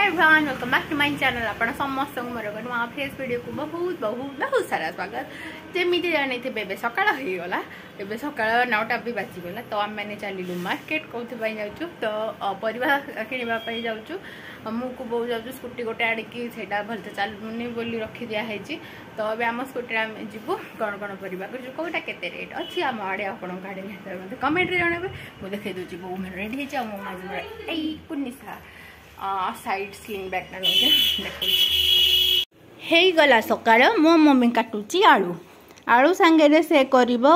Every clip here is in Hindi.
Everyone welcome back to my channel आपण समस्त मोर नुआ फ्रेश वीडियो को बहुत बहुत बहुत सारा स्वागत। जमी जानी थे बेबे सकाळ हो गला एबे सकाळ 9टा भी बाजी गला तो आम मैंने चलिलु मार्केट कौथि पई जाउछु तो परिवा किनिबा पई जाउछु मु को बो जाउछु स्कूटी गोटे आडिकी सेटा भलते चालुनी बोली रखी दिया हैछि। तो अबे हम स्कूटी रे जिवु कोन कोन परिवा को कोटा केते रेट अछि हम आडे आपण गाडी में कमेंट रे जणाबे मु देखै दोछि बो में रेडी है जा मु माज ए कुनिसा साइड स्लिंग बैग देखो गला सकाळ मो मम्मी काटुची आलू आलू सांगे से करिब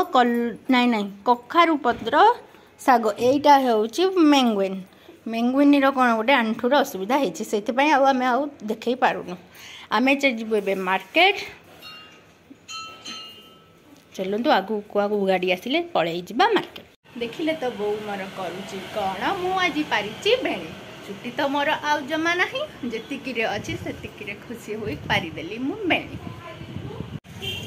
नाई नाई कखारु पत्र साग एटा हेउची मैंगुइन मैंगुइन रो कोन गोटे आंठुर असुविधा हेछि सेति पई आमे देखै पारुनु आमे जेबे बे मार्केट चलंतु आगु को गाड़ी आसिले पळै जिबा मार्केट देखिले तो बो मोर करूची कोन मु आजि पारिची भेणी छुट्टी तो मोर आउ जमा नहीं जेतिकी अच्छी से खुशी हो पारिदेली मु बेणी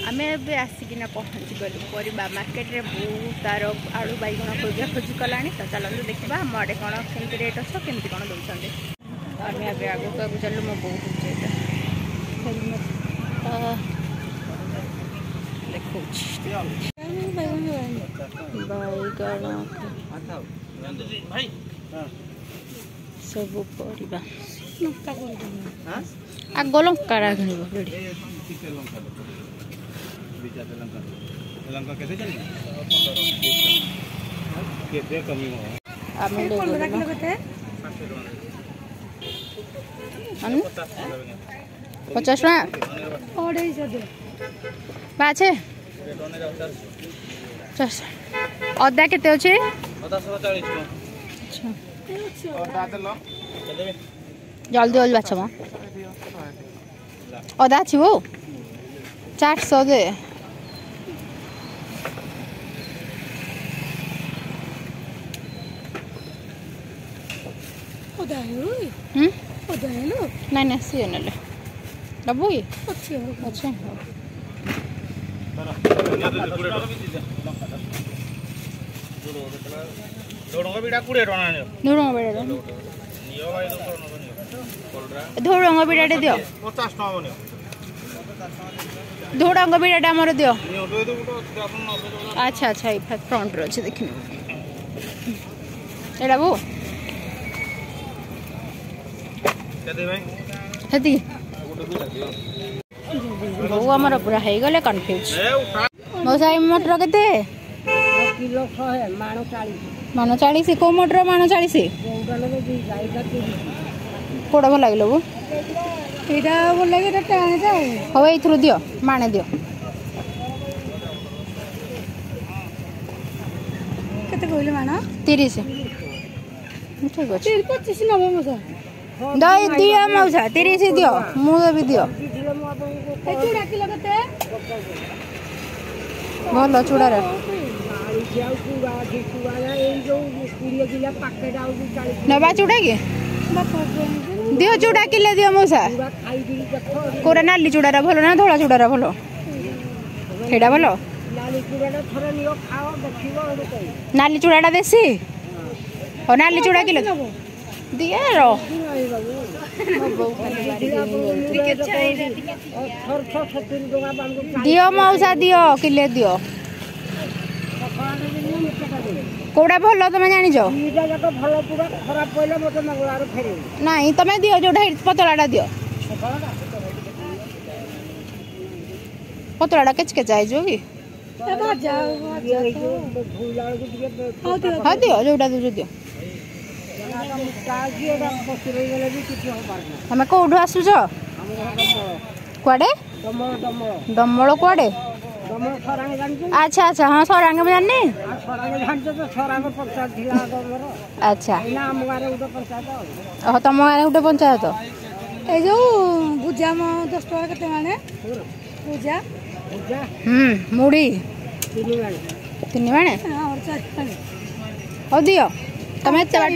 आम ए आसिकिना पहुँची गलु परिबा मार्केट रे बहुत तार आलू बैगण खोजा खोजी कलानी तो चलते देखा आम आड़े कौन केमती रेट अच्छे केमती कौन दौरान आम ए आगे आगे चलू मो बहुत बैगण सब परिबा आग लंका पचास बाछे अदा केते अच्छे जल्दी जल्दी बाछ अदा अच्छी वो 400 दे नहीं नहीं सी ने डबू ये अच्छा धोड़ंग बिड़ा दियो 50 टका धोड़ंग बिड़ा आमर दियो अच्छा अच्छा ये फ्रंट रो अच्छे देखने एडा बो हेती वो हमर पूरा हे गले कंफ्यूज मोसाई मटर केते किलो 100 है मानो 40 को मटर मानो 40 कोड़ा भल लगे वो यहाँ भल लगे हाँ ये दियो माणे दियो केते कहले माण 30 ठीक अच्छे 25 नब मौसा दई दियो मौसा 30 दियो मुझे भी दियो भल चूड़ा नबा चूड़ा की दियो चूड़ा किले दियो मौसा कोरा नाली चूड़ा भल ना धला चूड़ा भल हेडा भल नाली चूड़ा देसी और नाली चूड़ा किलो दिए रो दियो मौसा दियो किले दियो कोड़ा भल तुम जानी नहीं तुम दियो जो पतलाटा दियो पतलाटा केच केच आई जो कि हाँ दियो जोटा दूर दियो तुम कौटू आसुच कुआडे दमल कुआडे अच्छा अच्छा हाँ सरांग में जानी अच्छा तुम गाँव गोटे पंचायत ये जो भुजा 10 टका केते माने भुजा मुड़ी 3 माने हो दियो तमें एत बाट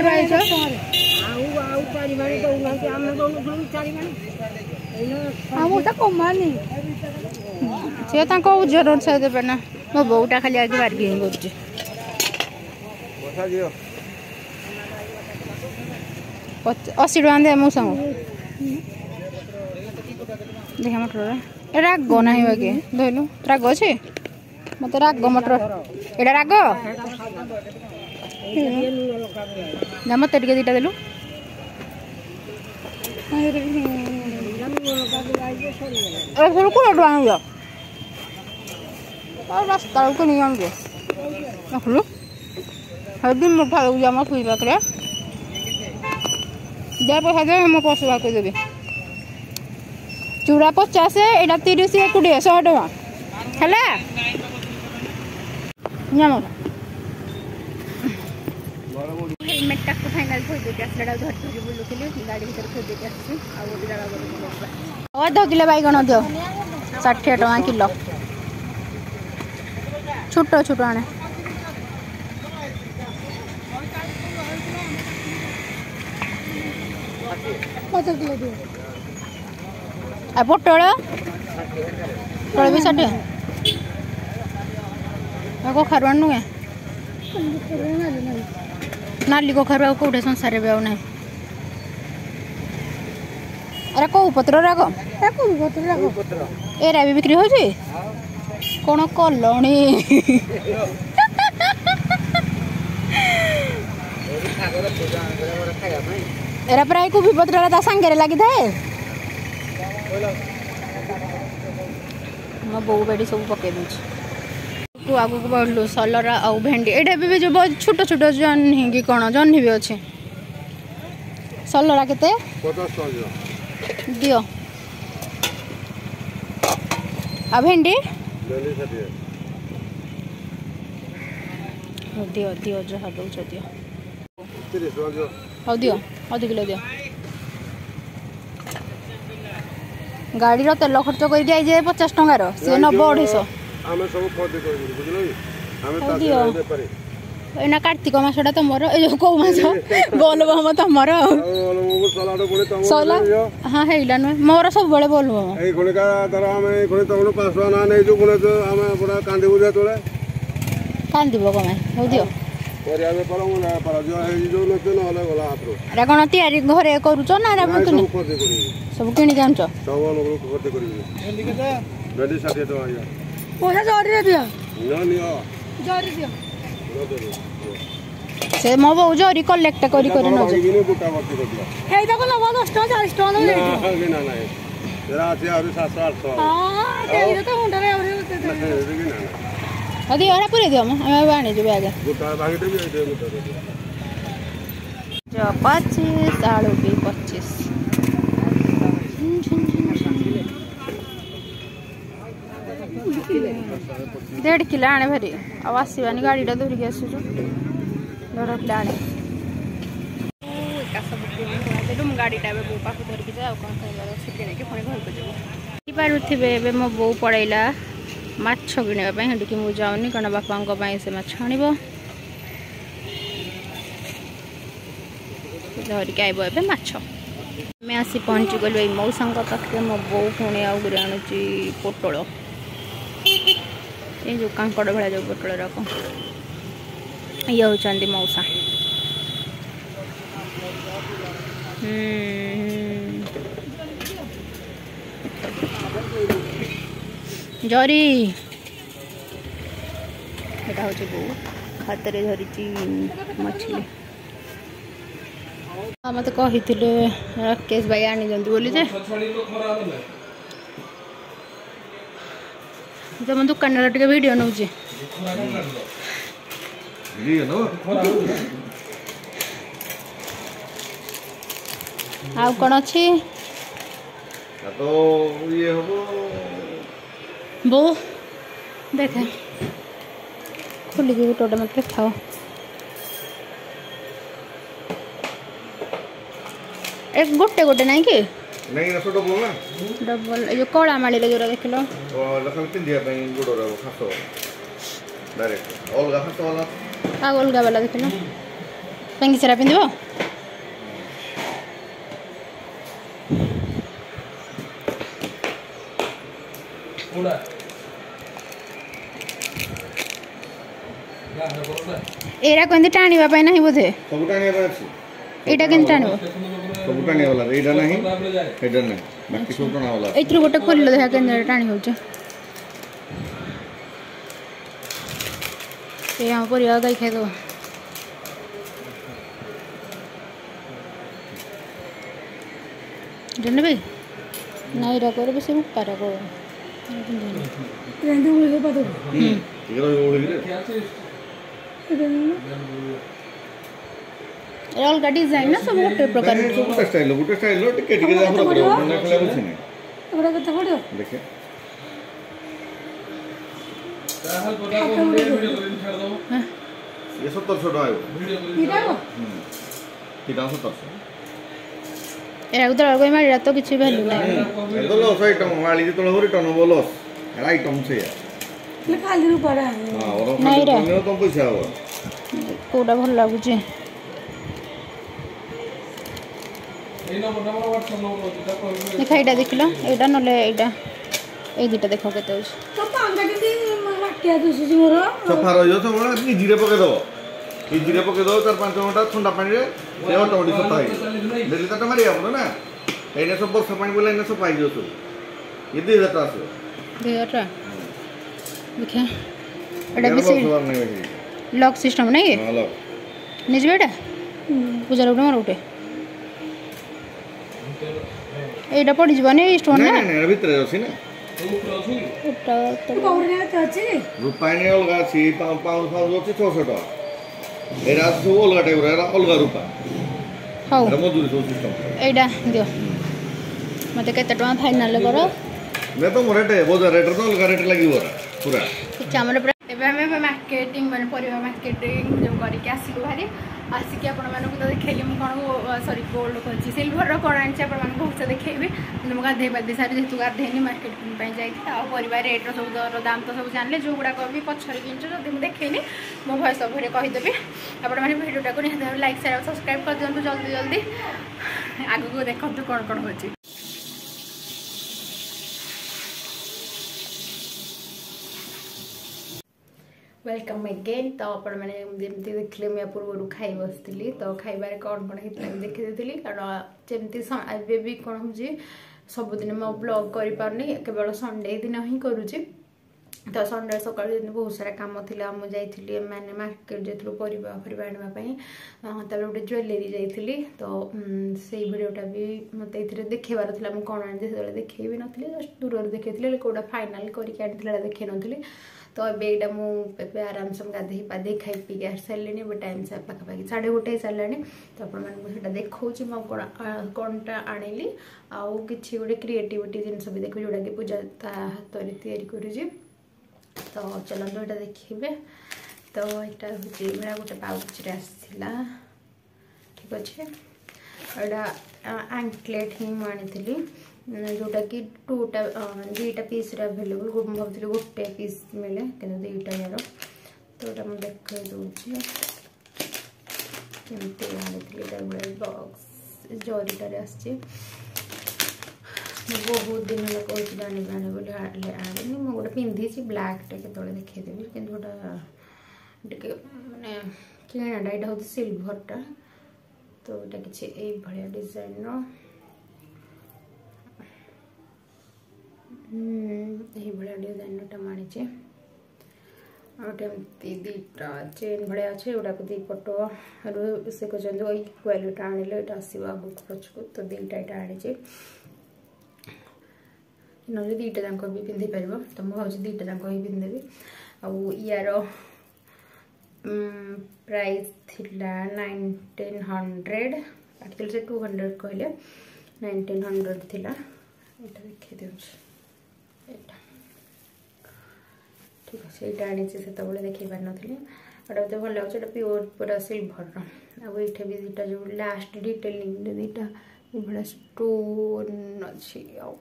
कमानी सी उज्जर से देवे ना मो बोटा खाली आगे बार्गेनिंग कर 80 टका दे मो संग देखा मटर राग ना बाकी धोलु राग अच्छे मत राग मटर एटा राग ना मत दीटा देलु रास्ता को नहीं आगे दिन मुठा आम सुई पाखे दे पैसा दे मो पशु पाक देवी चूड़ा 50 एटा 30 20 100 टका है हेलमेट टाक फाइनाल थोड़ी आसला धर धरी बुलूली गाड़ी भर खोदी आसी अध किलो बैगण दियो 60 टका किलो छोट छोट आने पोटल भी 60 कखारू आनु नाली कखारू कौटे संसार भी आना अरे कौ पत्र राग एरा भी बिक्री हो कौन कलणी एरा प्राय कोबी पत्र सांगे लगी थाए मो बो बेड़ी सब पकई दूँ आगू को बढ़लु सलरा आउ भेंडी एटा भी जो छोट छोट जह्नी कि कौन जह्नी भी अच्छे सलरा केते दियो आ भेंडी दियो दियो जहाँ दौच दियो हाँ दियो अध किलो दियो गाड़ी तेल खर्च कर जाए 50 टंकार सी 90 एना कार्तिक मासटा तुमर ए कौ मास बोलबम तुमर सला हाँ है मोर सब बड़े बोलबम कांदीब कमाए हो दियो कौन तैयारी घरे करुच ना सब किणी आनुच से मो बो जरी कलेक्ट करी पूरे दियो आने जो आगे 25 आलू भी 25 1.5 किलो आने भारी अब आसवानी गाड़ी धरिकी आसु 1.5 किलो आने सब गाड़ीटा बो पाख धरिकी जाए कौन खाइबार कि पुणी घर को जाऊ पारे मो बो पड़ेला माछ किणवाई हेटिकी मुझे जाऊनी कारण बापा से माछ आणब धरिकी आइब ए माछ आम आसी पहुँची गलु ये मौसा पाखे मो बो पुणी आउ गुरी आणुची पोटल ये जो कांकड़ भाया जो पोटल रक ये होती मौसा जरी एटा हूँ बो हाथ में धरी मछली मत कही राकेश भाई आनी दिखाँ बोली जे मो दुकान टे वीडियो नौ आ कौन अच्छी बो देख खोलिकी गोटे मत देखा एक गोटे गोटे नहीं कि डबल ये कला माड़ी जो देख लो अलग वाला देख लो पेंगी सेरा पिंधो एरा को टाणी ना बोधे यहाँ के टाण सब टाणी वाला एटा नहीं एटा नहीं बाकी सब टाणा वाला एथरो गोटे खोल देखा केन्द्र टाणी हो यहाँ परिया गाई खाई दो जन भाई नहीं रखो रे बेसी मुक्का रखो ये अलग डिजाइन ना सब गोटे प्रकार गोटे स्टाइल टिके टिके जा पूरा पड़ो मन खले कुछ नहीं एबरा कत पड़ो देखे ये 1700 टका आयो किटा 1700 एरा उधर कोई मारिरा तो किछि वैल्यू नहीं ए तो लॉस आइटम माली जे तो रिटर्न हो लॉस एरा आइटम से यार ले खाली रु पड़ा हां और खाली तो पैसा हो कोडा भल लागु जे देखा एटा देखिलो एटा नले एटा ए दुटा देखो केते होछ तो पांगा के माटिया दुसुजी मोर सफा रहियो तो इजीरे पके दो इजीरे पके दो 4-5 घंटा ठंडा पानी रे से ऑटोमेटिक सफा है डेली तो मारी आपन ना एने सब वर्षा पानी बोले एने सफा हिजो तो ये 2000 टका से 2000 टका देखा एटा बेसी लॉक सिस्टम नहीं है हां लॉक निज बेटा पूजा उठे मोर उठे एटा पड़ी जबने स्टोन ना नहीं भीतर अछि ना उठा तो पौड़े अछि रुपानी अलगा अछि पाउंड अछि 600 टका एरा सब अलगा टाइप रा अलगा रुपा हाउ मजदूरी सब सिस्टम एटा दियो मते केते टका फाइनल करो मैं तो मोरेटे बाजार रेट तो अलगा रेट लागि पूरा ठीक हमर एबे हमें मार्केटिंग माने परिवा मार्केटिंग जो करी के आसिलु भारी आसिक आपण मानक तो देखैली मु कोन सॉरी गोल्ड कोची सिल्वर रो कोन आनछ आपण मानक बहुत देखैबी मु गाधे बादे सारी जेतु गाधेनी मार्केटिंग पई जाई आ परिवा रेट रो सब दर दाम तो सब जानले जो गुडा को भी पछरे किंच जदी मु देखैनी मो भॉइस ओवर कहि देबी आपण माने वीडियो टाको निहाते लाइक शेयर और सब्सक्राइब कर दियंतु जल्दी जल्दी आगु को देखंतु कोन कोन होची वेलकम अगेन तो आपण मैंने जमती देखले मैं पूर्व खाई बसती तो खाइबार कौन कौन होता देखी देती कारण जमती ए भी कौन हो सबुदिन मो ब्लॉग कर पारनी केवल संडे दिन ही करुँची तो संडे सकाल बहुत सारा काम थिला मु जाइली मैंने मार्केट जाइलु परिबा आनापी गोटे ज्वेलरी जाइली तो से भिडटा भी मत देखेबार था मुझे कौन आनी से देखे भी नी जस्ट दूर देखी कौटा फाइनाल करके देखे नी तो एटा मुझे आराम से गाधे पाधे खाई पी आस सारे टाइम से पाखापाखि 1:30 सारे तो आपको देखा कौनटा आनिली आउ कि गोटे क्रिएटिविटी जिनस भी देखो जोटा कि पूजा हाथ या करुँची तो चलते यहाँ देखिए तो यहाँ हूँ मेरा गोटे पाउच आसला ठीक अच्छे एंकलेट ही मुझे जोटा कि दुईटा पीस अवेलेबल भावी गोटे पीस मिले कि दुईटा यार तो यहाँ मुझे देख दूसरी आनी बॉक्स जरीटार आसी बहुत दिन है कौन जानी बोले आनी मुझे गोटे पिंधि ब्लैक टे के देखीदेवी कि गोटा मानने किणाटा यहाँ हूँ सिल्वरटा तो यहाँ किसी भाया डिजाइन भाया डिजाइनटा मानिचे गोटे दीटा चेन भाया अच्छे गुड़ा दी पट से कहते क्वालिटी आनिले ये आसो आगू पछको तो दीटा यहाँ आनीचे ना दीटा जाक भी पिंधि पार तो मुझे भाव दीटा जाक ही पिंधेबी आउ यार प्राइस थिला 1900 एक्चुअली से 200 कहले 1900 थिला एटा देखि देउछ एटा ठीक है एटा आनी से तबले देखि पार नथिले एटा तो भल लागछ एटा प्योर पूरा सिल्वर आ एठे भी दीटा जो लास्ट डिटेलिंग दीटा बड़ा स्टोन अच्छी यहाँ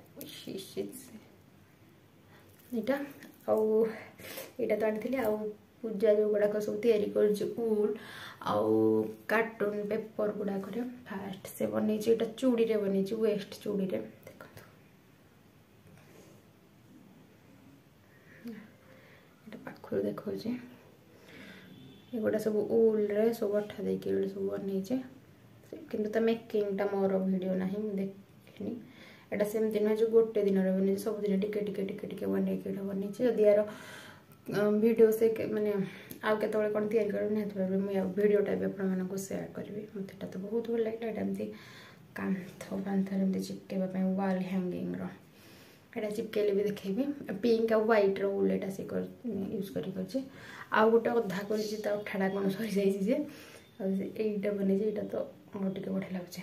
आउटा तो आनी आउ पूजा जो गुड़ाक सब उल आउ कार्टून पेपर गुड़ाक फास्ट से बन चूड़ी रे बन वेस्ट चूड़ी रे देखो पाखु देखा ये गुड़ा सब उल रे सब अठा देके सब बन किंतु मेकिंगटा मोर वीडियो ना देखनी एटा सेमती नुहे जो गोटे दिन बनी सब दिन टिके टिके टिके टिके बन बनी जदि यार वीडियो से माने आउ के कौन तैयारी कर निहत मुझे वीडियोटा भी आपको सेयार करी मत तो बहुत भल लगे यहाँ एमती कांथ कांथर चिपकेबा वाल हैंगिंग एटा चिपकेले भी देखेबी पिंक आ व्हाइट रो उल एटा से यूज करी आउ गोटे अधा कर ठाड़ा कौन सरी जाइए बनी यहाँ तो और टे बढ़िया लगे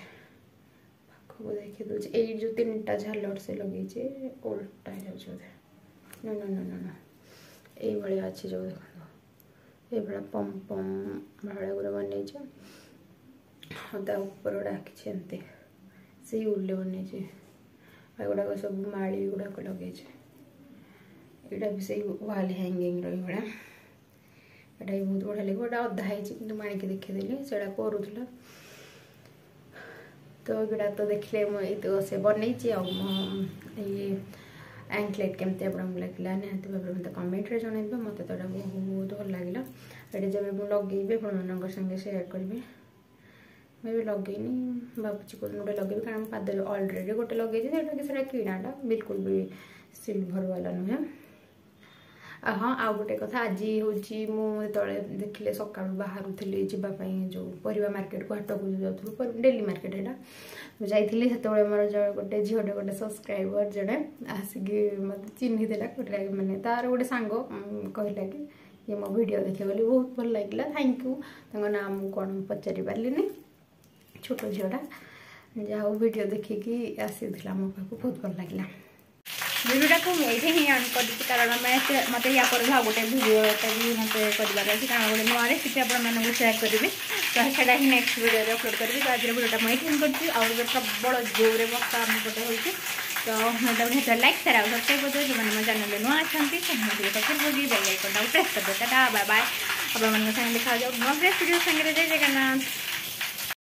पाखक देखी दूसरे ये जो 3टा झालर से लगे उल्टा जाए ना ये अच्छी जो देखो ये पम पम भाड़ा गुरा बन ऊपर गुड़ा कि से उल्ले बन गुड़ाक सब माड़ी गुड़ाक लगे यहाँ भी से वाल हैंगिंग रहा यहाँ भी बहुत बढ़िया लगे गोटा अधा है माणिक देखीदेली से करूला तो गुड़ा तो देखले मुझे तो से बनई ये एंकलेट केमती आपको लगे निहती भाव में कमेंट रे जनइबे मत तो बहुत भल लगे ये जब मुझे लगे आप संगे सेयार करी मैं भी लगेनी भावुँ गोटे लगे कारण पाद अलरेडी गोटे लगे कि किणाटा बिल्कुल भी सिल्भर वाला नुहे हाँ आउ गोटे कथा आज हूँ मुझे देखिले सका बाहर जावाई जो परिवा मार्केट को हाट को जाऊँ डेली मार्केट यहाँ मुझे से मोर जो गोटे झीटे गोटे सब्सक्राइबर जड़े आसिक मत चिन्हीदेला गोटे मैंने तार गोटे सांग कहला कि ये मो वीडियो देखे बोली बहुत भल लगे थैंक यू नाम कौन पचारि पार्ली छोट झीटा जहाँ वीडियो देखिकी आसी मो पाक बहुत भल लगे वीडियोटा को ये ही अन कर कारण मत या भाव गोटे वीडियोटा भी मत कर कारण गोटे नुआ रेसिपी आपको सेयार करी तो सेटा ही नेक्स्ट वीडियो अपलोड करी तो आज वीडियोटा मुझे कर प्रबल जोरे बर्षा आम पटे हो तो मैं लाइक शेयर और सब्सक्राइब कर जो मैंने मो चैनल नुआ अच्छा सब्सक्राइब बेल आइकन प्रेस कर दे बाय बाय आप देखा नुआ फ्रेश वीडियो संगे जय जगन्नाथ।